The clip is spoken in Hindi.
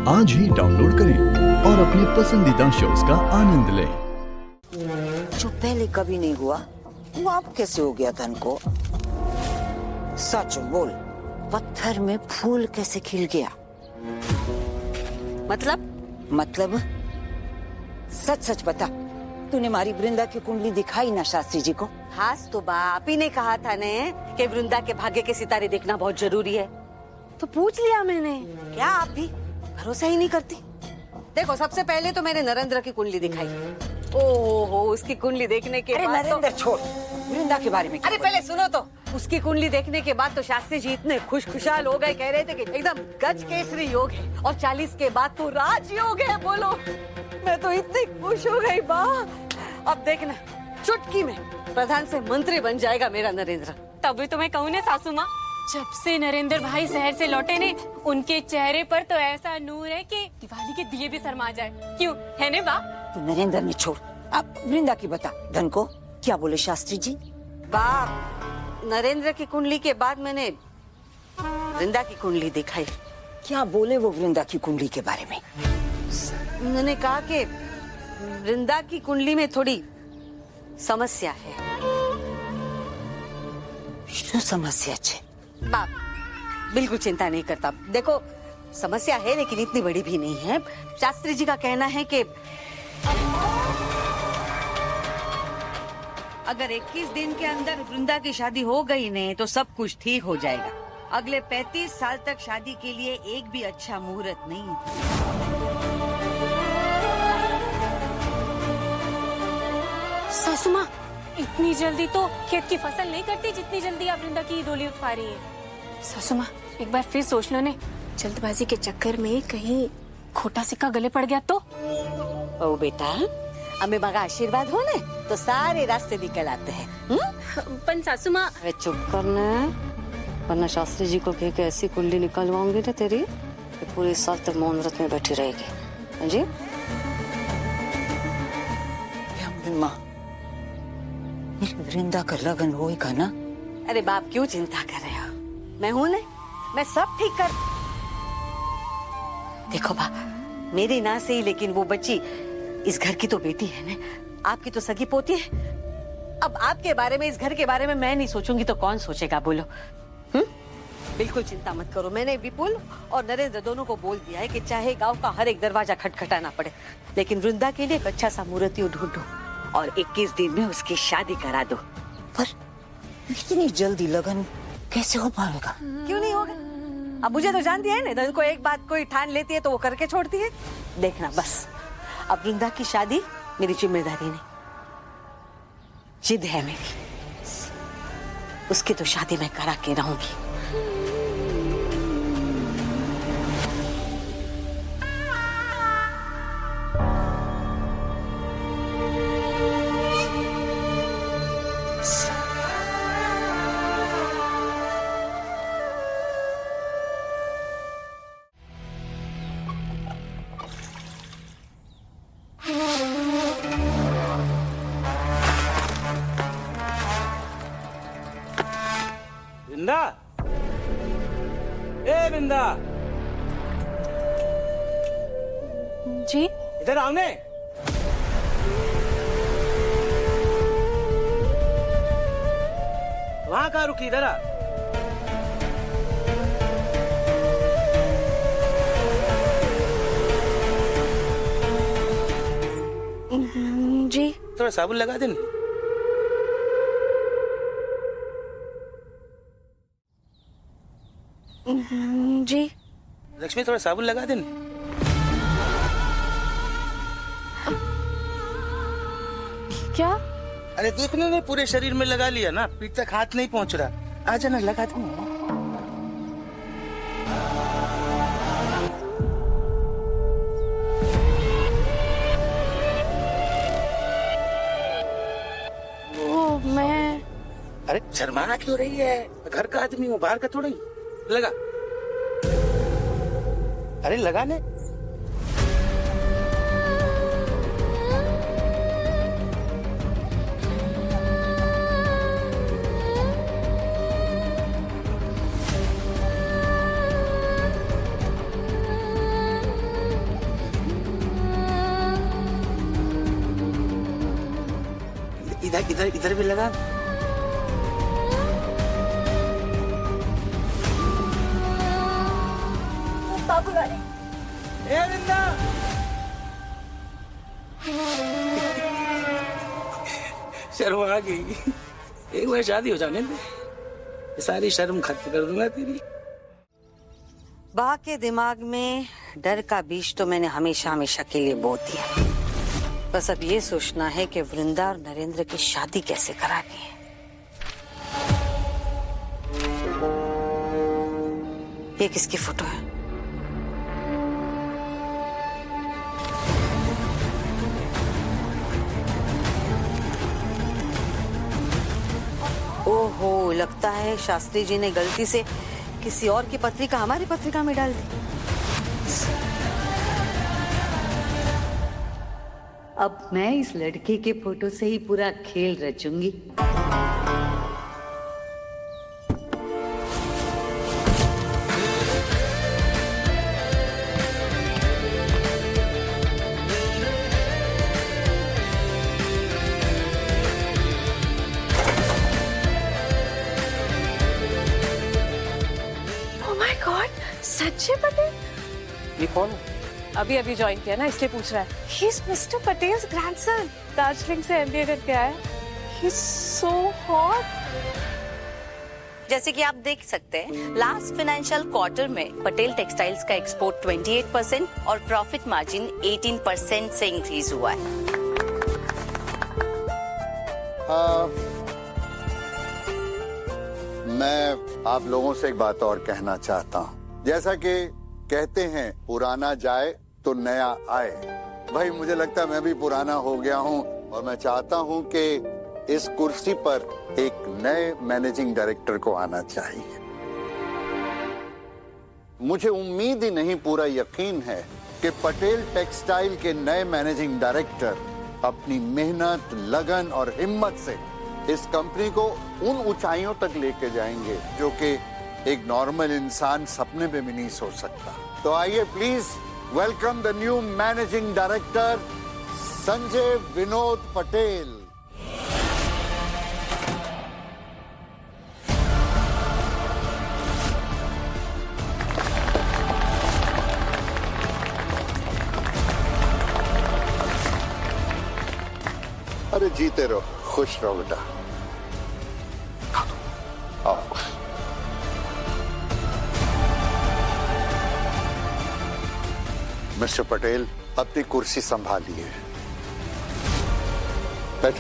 आज ही डाउनलोड करें और अपने पसंदीदा शोज का आनंद लें। जो पहले कभी नहीं हुआ वो अब कैसे हो गया धन को? सच बोल, पत्थर में फूल कैसे खिल गया? मतलब सच सच बता, तूने मारी वृंदा की कुंडली दिखाई ना शास्त्री जी को? खास तो बाप ही ने कहा था ने कि वृंदा के भाग्य के सितारे देखना बहुत जरूरी है, तो पूछ लिया मैंने। क्या आप भी भरोसा ही नहीं करती? देखो, सबसे पहले तो मैंने नरेंद्र की कुंडली दिखाई। ओहो, उसकी कुंडली देखने के अरे बाद नरेंद्र छोड़, वृंदा के बारे में अरे पहले सुनो तो। उसकी कुंडली देखने के बाद तो शास्त्री जी इतने खुशखुशाल हो गए, कह रहे थे कि एकदम गज केसरी योग है और 40 के बाद तो राजयोग है। बोलो, मैं तो इतनी खुश हो गई बा। अब देखना, चुटकी में प्रधान से मंत्री बन जाएगा मेरा नरेंद्र। तभी तो मैं कहूँ ना सासू माँ, जब से नरेंद्र भाई शहर से लौटे ने, उनके चेहरे पर तो ऐसा नूर है कि दिवाली के दिए भी शर्मा जाए। क्यों है ने बा? तू नरेंद्र ने छोड़, अब वृंदा की बता। धन को क्या बोले शास्त्री जी? बाप, नरेंद्र की कुंडली के बाद मैंने वृंदा की कुंडली दिखाई। क्या बोले वो वृंदा की कुंडली के बारे में? उन्होंने कहा कि वृंदा की कुंडली में थोड़ी समस्या है। શું સમસ્યા છે? बाप बिल्कुल चिंता नहीं करता। देखो, समस्या है लेकिन इतनी बड़ी भी नहीं है। शास्त्री जी का कहना है कि अगर 21 दिन के अंदर वृंदा की शादी हो गई ने तो सब कुछ ठीक हो जाएगा। अगले 35 साल तक शादी के लिए एक भी अच्छा मुहूर्त नहीं है। सासू माँ, इतनी जल्दी तो खेत की फसल नहीं करती जितनी जल्दी आप वृंदा की डोली उठा रही है। सासू माँ, एक बार फिर सोच लो ने, जल्दबाजी के चक्कर में कहीं खोटा सिक्का गले पड़ गया तो? ओ बेटा, हमें मगा आशीर्वाद हो ने तो सारे रास्ते निकल आते हैं। पन सासू माँ, अरे चुप करना, वरना शास्त्री जी को कह के ऐसी कुंडली निकलवाऊंगी ना तेरी कि पूरे साल तक मौन व्रत में बैठी रहेगी। जी माँ, वृंदा का लगन होएगा ना? अरे बाप, क्यों चिंता कर रहे हो? मैं हूं ना, मैं सब ठीक कर। देखो बा, मेरी ना से ही लेकिन वो बच्ची इस घर की तो बेटी है ना, आपकी तो सगी पोती है। अब आपके बारे में, इस घर के बारे में मैं नहीं सोचूंगी तो कौन सोचेगा? बोलो। बिल्कुल चिंता मत करो, मैंने विपुल और नरेंद्र दोनों को बोल दिया है कि चाहे गांव का हर एक दरवाजा खटखटाना पड़े, लेकिन वृंदा के लिए एक अच्छा सा मुहूर्त ढूंढो और 21 दिन में उसकी शादी करा दो। पर इतनी जल्दी लगन कैसे हो पाएगा? क्यों नहीं होगा? अब मुझे तो जानती है ना, इनको एक बात कोई ठान लेती है तो वो करके छोड़ती है। देखना बस, अब वृंदा की शादी मेरी जिम्मेदारी नहीं, जिद है मेरी। उसकी तो शादी मैं करा के रहूंगी। बिंदा, ए बिंदा, जी इधर आओ ने। वहां कहाँ रुकी? इधर आ। जी थोड़ा साबुन लगा दे। जी लक्ष्मी, थोड़ा साबुन लगा दे। क्या? अरे देखने ने पूरे शरीर में लगा लिया ना, पीठ तक हाथ नहीं पहुंच रहा। आजा ना, लगा दो। वो मैं, अरे शर्मा क्यों रही है? घर का आदमी हूँ, बाहर का थोड़ा ही। लगा, अरे लगा ने। इधर इधर इधर भी लगा। ए वृंदा, शर्म आ गई। एक बार शादी हो जाने दे, सारी शर्म खत्म कर दूंगा तेरी। बा के दिमाग में डर का बीज तो मैंने हमेशा हमेशा के लिए बो दिया। बस अब ये सोचना है कि वृंदा और नरेंद्र की शादी कैसे करानी है। ये किसकी फोटो है? ओहो, लगता है शास्त्री जी ने गलती से किसी और की पत्रिका हमारी पत्रिका में डाल दी। अब मैं इस लड़के के फोटो से ही पूरा खेल रचूंगी। ओह माय गॉड, सच्चे पटेल? ये कौन? अभी अभी ज्वाइन किया ना, इसलिए पूछ रहा है। He is mister Patels grandson, Darjeeling से एमबीए करके आया। He is so hot. जैसे कि आप देख सकते हैं, लास्ट फाइनेंशियल क्वार्टर में पटेल टेक्सटाइल्स का एक्सपोर्ट 28% और प्रॉफिट मार्जिन 18% से इंक्रीज हुआ है। मैं आप लोगों से एक बात और कहना चाहता हूँ। जैसा कि कहते हैं पुराना जाए तो नया आए, भाई मुझे लगता है मैं भी पुराना हो गया हूँ और मैं चाहता हूँ कि इस कुर्सी पर एक नए मैनेजिंग डायरेक्टर को आना चाहिए। मुझे उम्मीद ही नहीं, पूरा यकीन है कि पटेल टेक्सटाइल के नए मैनेजिंग डायरेक्टर अपनी मेहनत, लगन और हिम्मत से इस कंपनी को उन ऊंचाइयों तक लेके जाएंगे जो कि एक नॉर्मल इंसान सपने में भी नहीं सोच सकता। तो आइए please welcome the new managing director Sanjay Vinod Patel. अरे जीते रहो, खुश रहो बेटा। आओ। मिस्टर पटेल, अपनी कुर्सी संभालिए। बैठ।